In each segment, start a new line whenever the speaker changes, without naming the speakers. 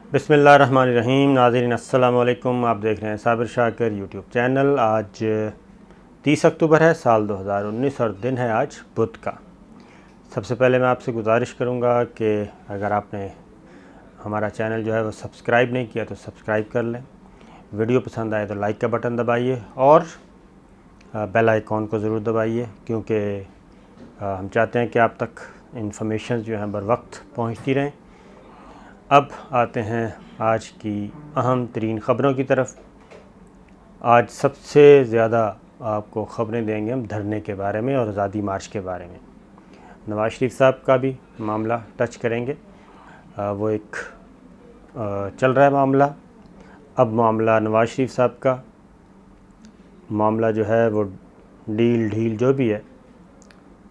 बिस्मिल्लाहिर्रहमानिर्रहीम। नाज़रीन अस्सलामु अलैकुम। आप देख रहे हैं साबिर शाकिर यूट्यूब चैनल। आज 30 अक्टूबर है, साल 2019 और दिन है आज बुध का। सबसे पहले मैं आपसे गुजारिश करूंगा कि अगर आपने हमारा चैनल जो है वो सब्सक्राइब नहीं किया तो सब्सक्राइब कर लें। वीडियो पसंद आए तो लाइक का बटन दबाइए और बेल आइकॉन को ज़रूर दबाइए, क्योंकि हम चाहते हैं कि आप तक इंफॉर्मेशन जो है बर वक्त पहुँचती रहें। अब आते हैं आज की अहम तरीन ख़बरों की तरफ। आज सबसे ज़्यादा आपको ख़बरें देंगे हम धरने के बारे में और आज़ादी मार्च के बारे में। नवाज़ शरीफ साहब का भी मामला टच करेंगे। वो एक चल रहा है मामला। अब मामला नवाज़ शरीफ साहब का मामला जो है वो डील ढील जो भी है,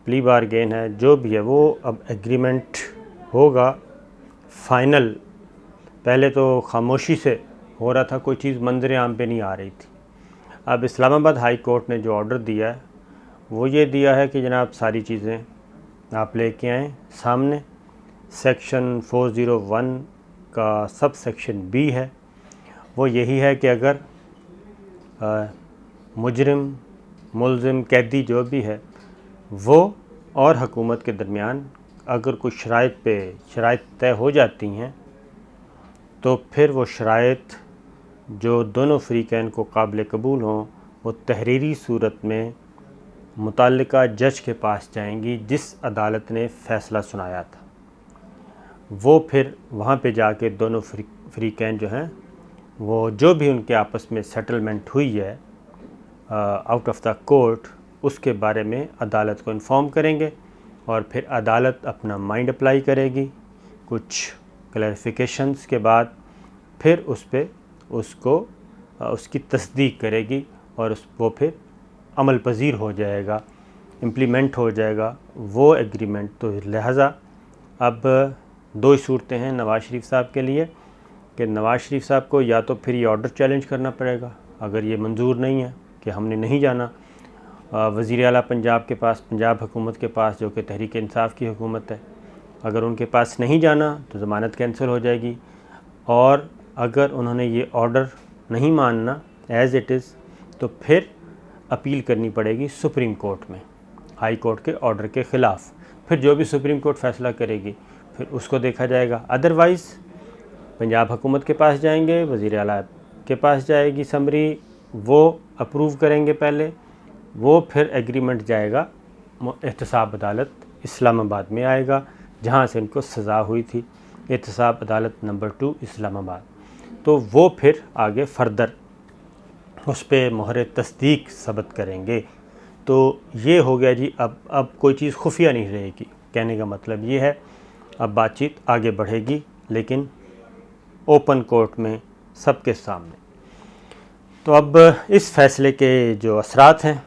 प्ली बारगेन है, जो भी है, वो अब एग्रीमेंट होगा फ़ाइनल। पहले तो खामोशी से हो रहा था, कोई चीज़ मंजर आम पे नहीं आ रही थी। अब इस्लामाबाद हाई कोर्ट ने जो ऑर्डर दिया है वो ये दिया है कि जनाब सारी चीज़ें आप लेके आएँ सामने। सेक्शन 401 का सब सेक्शन बी है, वो यही है कि अगर मुजरिम, मुल्ज़िम, कैदी जो भी है वो और हुकूमत के दरमियान अगर कुछ शराइत तय हो जाती हैं तो फिर वो शराइत जो दोनों फ़रीक़ैन को काबिल कबूल हों वो तहरीरी सूरत में मुतल्लिका जज के पास जाएंगी जिस अदालत ने फ़ैसला सुनाया था। वो फिर वहाँ पे जाके दोनों फ़रीक़ैन जो हैं वो जो भी उनके आपस में सेटलमेंट हुई है आउट ऑफ द कोर्ट, उसके बारे में अदालत को इन्फॉर्म करेंगे और फिर अदालत अपना माइंड अप्लाई करेगी। कुछ क्लैरिफिकेशंस के बाद फिर उसकी तस्दीक करेगी और वो फिर अमल पजीर हो जाएगा, इम्प्लीमेंट हो जाएगा वो एग्रीमेंट। तो लिहाजा अब दो ही सूरतें हैं नवाज़ शरीफ साहब के लिए कि नवाज़ शरीफ साहब को या तो फिर ये ऑर्डर चैलेंज करना पड़ेगा, अगर ये मंजूर नहीं है कि हमने नहीं जाना वज़ीर आला पंजाब के पास, पंजाब हुकूमत के पास, जो कि तहरीक इंसाफ की हुकूमत है, अगर उनके पास नहीं जाना तो ज़मानत कैंसिल हो जाएगी। और अगर उन्होंने ये ऑर्डर नहीं मानना एज़ इट इज़ तो फिर अपील करनी पड़ेगी सुप्रीम कोर्ट में, हाई कोर्ट के ऑर्डर के ख़िलाफ़। फिर जो भी सुप्रीम कोर्ट फ़ैसला करेगी फिर उसको देखा जाएगा। अदरवाइज़ पंजाब हुकूमत के पास जाएंगे, वज़ीर आला के पास जाएगी समरी, वो अप्रूव करेंगे पहले, वो फिर एग्रीमेंट जाएगा एहतसाब अदालत इस्लामाबाद में आएगा, जहाँ से इनको सज़ा हुई थी, एहतसाब अदालत नंबर 2 इस्लामाबाद। तो वो फिर आगे फर्दर उस पर मोहर तस्दीक सबत करेंगे। तो ये हो गया जी। अब कोई चीज़ खुफिया नहीं रहेगी। कहने का मतलब ये है अब बातचीत आगे बढ़ेगी, लेकिन ओपन कोर्ट में सबके सामने। तो अब इस फ़ैसले के जो असरात हैं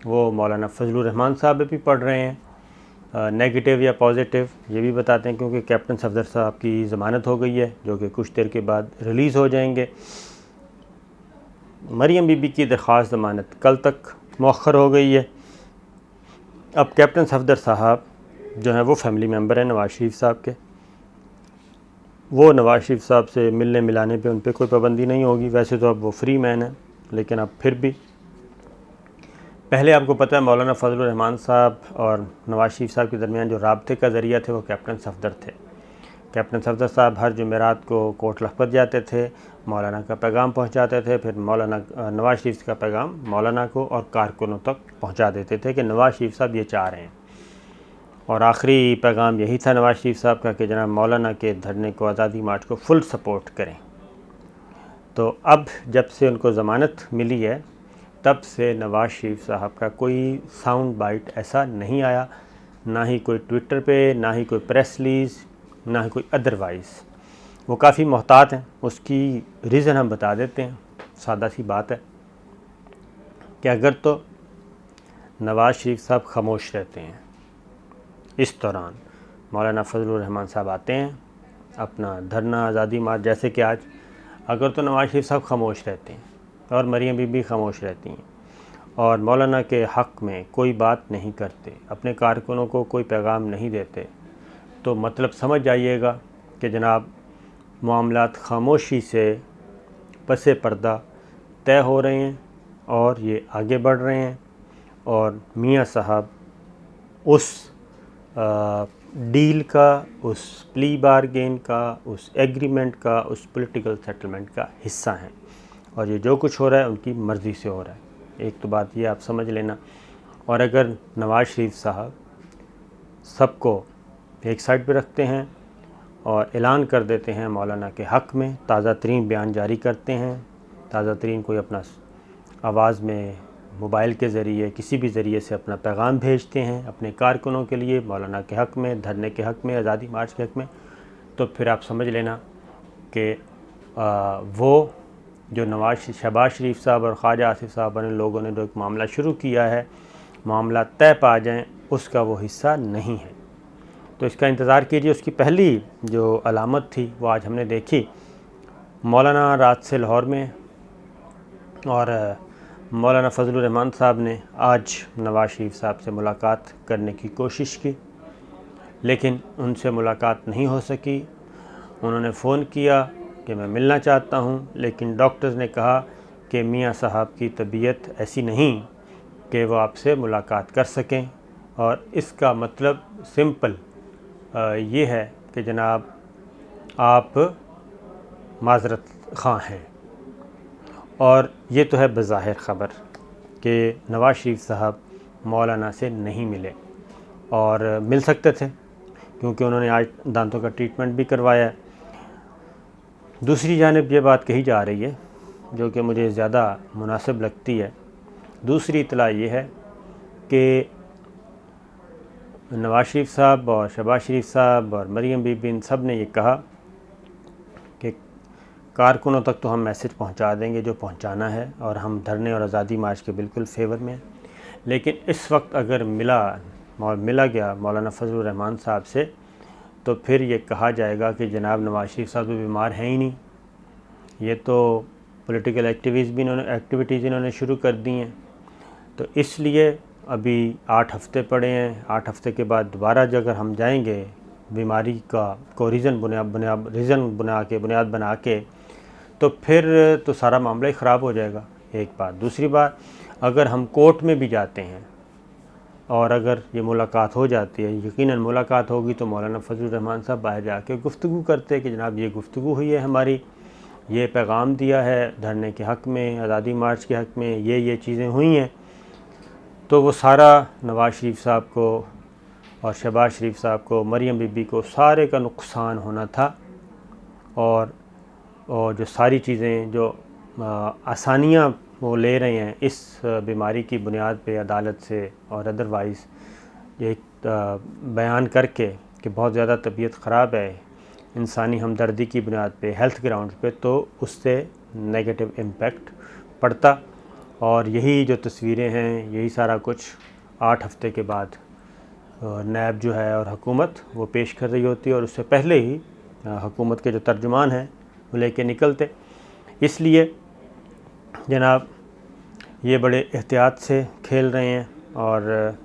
वो मौलाना फजलुर रहमान साहब भी पढ़ रहे हैं। नेगेटिव या पॉजिटिव ये भी बताते हैं, क्योंकि कैप्टन सफदर साहब की ज़मानत हो गई है जो कि कुछ देर के बाद रिलीज़ हो जाएंगे। मरियम बीबी की दरख्वास्त ज़मानत कल तक मौखर हो गई है। अब कैप्टन सफदर साहब जो हैं वो फैमिली मेम्बर हैं नवाज़ शरीफ साहब के। वो नवाज़ शरीफ साहब से मिलने मिलाने पे उन पर कोई पाबंदी नहीं होगी। वैसे तो अब वो फ्री मैन है, लेकिन अब फिर भी पहले आपको पता है मौलाना फजलुर रहमान साहब और नवाज़ शरीफ साहब के दरमियान जो राब्ते का ज़रिया थे वो कैप्टन सफदर थे। कैप्टन सफदर साहब हर जुमेरात को कोट लखपत जाते थे, मौलाना का पैगाम पहुंचाते थे, फिर मौलाना नवाज़ शरीफ का पैगाम मौलाना को और कारकुनों तक पहुंचा देते थे कि नवाज़ शरीफ साहब ये चाह रहे हैं। और आखिरी पैगाम यही था नवाज़ शरीफ साहब का कि जनाब मौलाना के धरने को, आज़ादी मार्च को फुल सपोर्ट करें। तो अब जब से उनको ज़मानत मिली है तब से नवाज़ शरीफ साहब का कोई साउंड बाइट ऐसा नहीं आया, ना ही कोई ट्विटर पे, ना ही कोई प्रेस रिलीज़, ना ही कोई अदरवाइज़। वो काफ़ी मोहतात हैं। उसकी रीज़न हम बता देते हैं। सादा सी बात है कि अगर तो नवाज़ शरीफ साहब खामोश रहते हैं, इस दौरान मौलाना फजलुर रहमान साहब आते हैं अपना धरना आज़ादी मार्च जैसे कि आज, अगर तो नवाज़ शरीफ साहब खामोश रहते हैं और मरियम बीबी खामोश रहती हैं और मौलाना के हक़ में कोई बात नहीं करते, अपने कारकुनों को कोई पैगाम नहीं देते, तो मतलब समझ जाइएगा कि जनाब मामलात खामोशी से पसे पर्दा तय हो रहे हैं और ये आगे बढ़ रहे हैं और मियाँ साहब उस डील का, उस प्ली बारगेन का, उस एग्रीमेंट का, उस पॉलिटिकल सेटलमेंट का हिस्सा हैं और ये जो कुछ हो रहा है उनकी मर्ज़ी से हो रहा है। एक तो बात ये आप समझ लेना। और अगर नवाज़ शरीफ साहब सबको एक साइड पे रखते हैं और ऐलान कर देते हैं मौलाना के हक़ में, ताज़ा तरीन बयान जारी करते हैं, ताज़ा तरीन कोई अपना आवाज़ में मोबाइल के ज़रिए किसी भी ज़रिए से अपना पैगाम भेजते हैं अपने कारकुनों के लिए, मौलाना के हक़ में, धरने के हक़ में, आज़ादी मार्च के हक़ में, तो फिर आप समझ लेना कि वो जो शहबाज शरीफ साहब और ख्वाजा आसिफ साहब ने लोगों ने जो एक मामला शुरू किया है, मामला तय पा जाएँ, उसका वो हिस्सा नहीं है। तो इसका इंतज़ार कीजिए। उसकी पहली जो अलामत थी वो आज हमने देखी। मौलाना रात से लाहौर में और मौलाना फजलुर रहमान साहब ने आज नवाज़ शरीफ साहब से मुलाकात करने की कोशिश की, लेकिन उनसे मुलाकात नहीं हो सकी। उन्होंने फ़ोन किया कि मैं मिलना चाहता हूं, लेकिन डॉक्टर्स ने कहा कि मियाँ साहब की तबीयत ऐसी नहीं कि वो आपसे मुलाकात कर सकें और इसका मतलब सिंपल ये है कि जनाब आप माज़रत ख़्वाह हैं। और ये तो है बज़ाहिर ख़बर कि नवाज़ शरीफ साहब मौलाना से नहीं मिले और मिल सकते थे क्योंकि उन्होंने आज दांतों का ट्रीटमेंट भी करवाया है। दूसरी जानिब ये बात कही जा रही है जो कि मुझे ज़्यादा मुनासिब लगती है। दूसरी इत्तला ये है कि नवाज़ शरीफ साहब और शहबाज शरीफ साहब और मरियम बीबी इन सब ने ये कहा कि कारकुनों तक तो हम मैसेज पहुंचा देंगे जो पहुंचाना है और हम धरने और आज़ादी मार्च के बिल्कुल फेवर में हैं, लेकिन इस वक्त अगर मिला गया मौलाना फजलुर रहमान साहब से तो फिर ये कहा जाएगा कि जनाब नवाज़ शरीफ साहब तो बीमार हैं ही नहीं, ये तो पॉलिटिकल एक्टिविटीज़ इन्होंने शुरू कर दी हैं। तो इसलिए अभी 8 हफ़्ते पड़े हैं, 8 हफ़्ते के बाद दोबारा अगर हम जाएंगे बीमारी को बुनियाद बना के तो फिर तो सारा मामला ही ख़राब हो जाएगा। एक बात। दूसरी बात, अगर हम कोर्ट में भी जाते हैं और अगर ये मुलाकात हो जाती है, यकीनन मुलाकात होगी, तो मौलाना फजलुर रहमान साहब बाहर जाके गुफ्तगू करते कि जनाब ये गुफ्तगू हुई है हमारी, ये पैगाम दिया है धरने के हक़ में, आज़ादी मार्च के हक़ में, ये चीज़ें हुई हैं, तो वो सारा नवाज़ शरीफ साहब को और शहबाज शरीफ साहब को, मरियम बीबी को, सारे का नुकसान होना था। और जो सारी चीज़ें जो आसानियाँ वो ले रहे हैं इस बीमारी की बुनियाद पे अदालत से और अदरवाइज़ एक बयान करके कि बहुत ज़्यादा तबीयत ख़राब है इंसानी हमदर्दी की बुनियाद पे, हेल्थ ग्राउंड पे, तो उससे नेगेटिव इम्पेक्ट पड़ता। और यही जो तस्वीरें हैं, यही सारा कुछ 8 हफ़्ते के बाद नैब जो है और हुकूमत वो पेश कर रही होती है और उससे पहले ही हुकूमत के जो तर्जुमान हैं वो लेके निकलते। इसलिए जनाब ये बड़े एहतियात से खेल रहे हैं और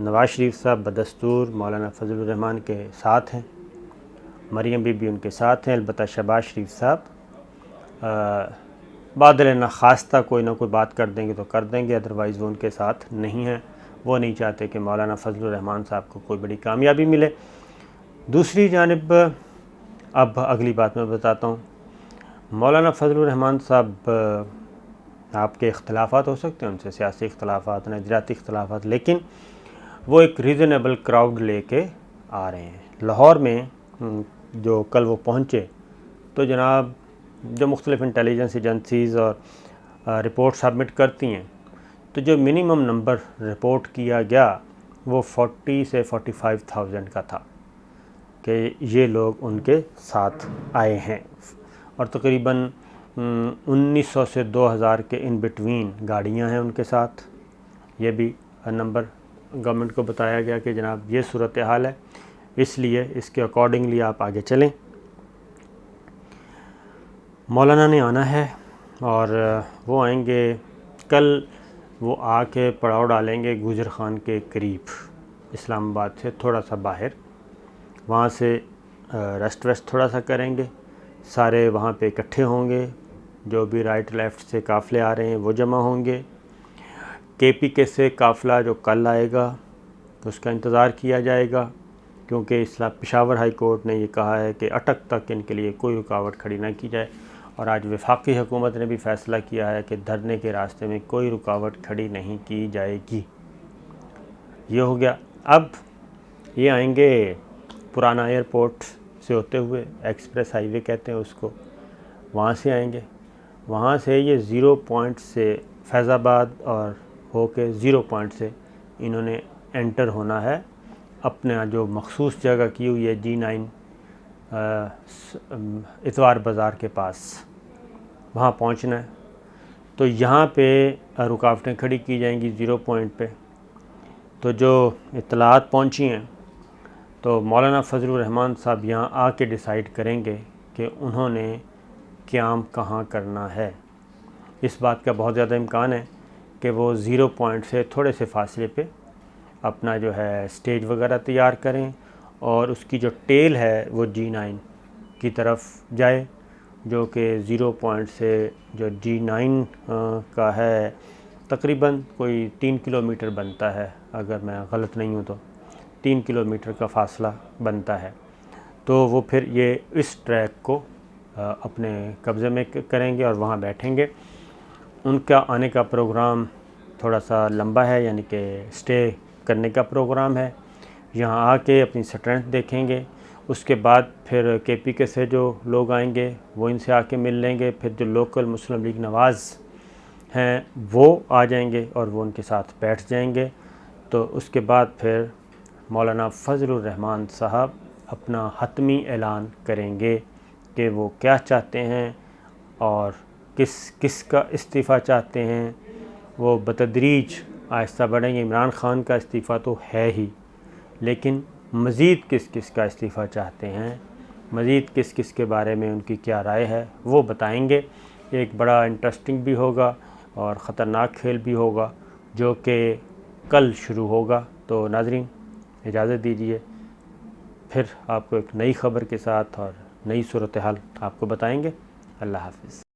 नवाज़ शरीफ साहब बदस्तूर मौलाना फजलुर रहमान के साथ हैं, मरियम बीबी उनके साथ हैं। अलबत्ता शहबाज शरीफ साहब बादल न खास्ता कोई ना कोई बात कर देंगे तो कर देंगे, अदरवाइज़ वो उनके साथ नहीं हैं। वो नहीं चाहते कि मौलाना फजलुर रहमान साहब को कोई बड़ी कामयाबी मिले। दूसरी जानिब अब अगली बात मैं बताता हूँ। मौलाना फजलुर रहमान साहब आपके इख्तलाफात हो सकते हैं उनसे, सियासी इख्तलाफात, नज़रियाती इख्तलाफात, लेकिन वो एक रीज़नेबल क्राउड लेके आ रहे हैं। लाहौर में जो कल वो पहुँचे तो जनाब जो मुख्तलिफ़ इंटेलिजेंस एजेंसीज़ और रिपोर्ट सबमिट करती हैं, तो जो मिनिमम नंबर रिपोर्ट किया गया वो 40 से 45,000 का था कि ये लोग उनके साथ आए हैं और तकरीबन 1900 से 2000 के इन बिटवीन गाड़ियां हैं उनके साथ। ये भी नंबर गवर्नमेंट को बताया गया कि जनाब ये सूरत हाल है, इसलिए इसके अकॉर्डिंगली आप आगे चलें। मौलाना ने आना है और वो आएंगे कल, वो आके पड़ाव डालेंगे गुजर खान के करीब, इस्लामाबाद से थोड़ा सा बाहर, वहाँ से रेस्ट थोड़ा सा करेंगे, सारे वहाँ पे इकट्ठे होंगे, जो भी राइट लेफ़्ट से काफ़िले आ रहे हैं वो जमा होंगे। KPK से काफ़िला जो कल आएगा उसका इंतज़ार किया जाएगा, क्योंकि पेशावर हाई कोर्ट ने ये कहा है कि अटक तक इनके लिए कोई रुकावट खड़ी ना की जाए। और आज वफाकी हुकूमत ने भी फ़ैसला किया है कि धरने के रास्ते में कोई रुकावट खड़ी नहीं की जाएगी। ये हो गया। अब ये आएंगे पुराना एयरपोर्ट से होते हुए, एक्सप्रेस हाईवे कहते हैं उसको, वहाँ से आएंगे। वहाँ से ये 0 पॉइंट से फैज़ाबाद और होके 0 पॉइंट से इन्होंने एंटर होना है अपना जो मखसूस जगह की हुई है G9 इतवार बाज़ार के पास, वहाँ पहुँचना है। तो यहाँ पे रुकावटें खड़ी की जाएंगी 0 पॉइंट पे। तो जो इत्तलात पहुँची हैं तो मौलाना फजलुर रहमान साहब यहाँ आके डिसाइड करेंगे कि उन्होंने क़याम कहाँ करना है। इस बात का बहुत ज़्यादा इम्कान है कि वो 0 पॉइंट से थोड़े से फासले पे अपना जो है स्टेज वगैरह तैयार करें और उसकी जो टेल है वो G9 की तरफ जाए, जो कि 0 पॉइंट से जो G9 का है तकरीबन कोई 3 किलोमीटर बनता है, अगर मैं गलत नहीं हूँ तो 3 किलोमीटर का फ़ासला बनता है। तो वो फिर ये इस ट्रैक को अपने कब्ज़े में करेंगे और वहाँ बैठेंगे। उनका आने का प्रोग्राम थोड़ा सा लंबा है, यानी कि स्टे करने का प्रोग्राम है। यहाँ आके अपनी स्ट्रेंथ देखेंगे, उसके बाद फिर KPK से जो लोग आएंगे वो इनसे आके मिल लेंगे। फिर जो लोकल मुस्लिम लीग नवाज़ हैं वो आ जाएंगे और वो उनके साथ बैठ जाएंगे। तो उसके बाद फिर मौलाना फजलुर रहमान साहब अपना हतमी ऐलान करेंगे कि वो क्या चाहते हैं और किस का इस्तीफ़ा चाहते हैं। वो बतदरीज आहिस्ता बढ़ेंगे। इमरान ख़ान का इस्तीफ़ा तो है ही, लेकिन मज़ीद किस का इस्तीफ़ा चाहते हैं, मज़ीद किस के बारे में उनकी क्या राय है वो बताएंगे। एक बड़ा इंटरेस्टिंग भी होगा और ख़तरनाक खेल भी होगा जो कि कल शुरू होगा। तो नाज़रीन इजाज़त दीजिए, फिर आपको एक नई ख़बर के साथ और नई सूरत हाल आपको बताएंगे। अल्लाह हाफ़िज़।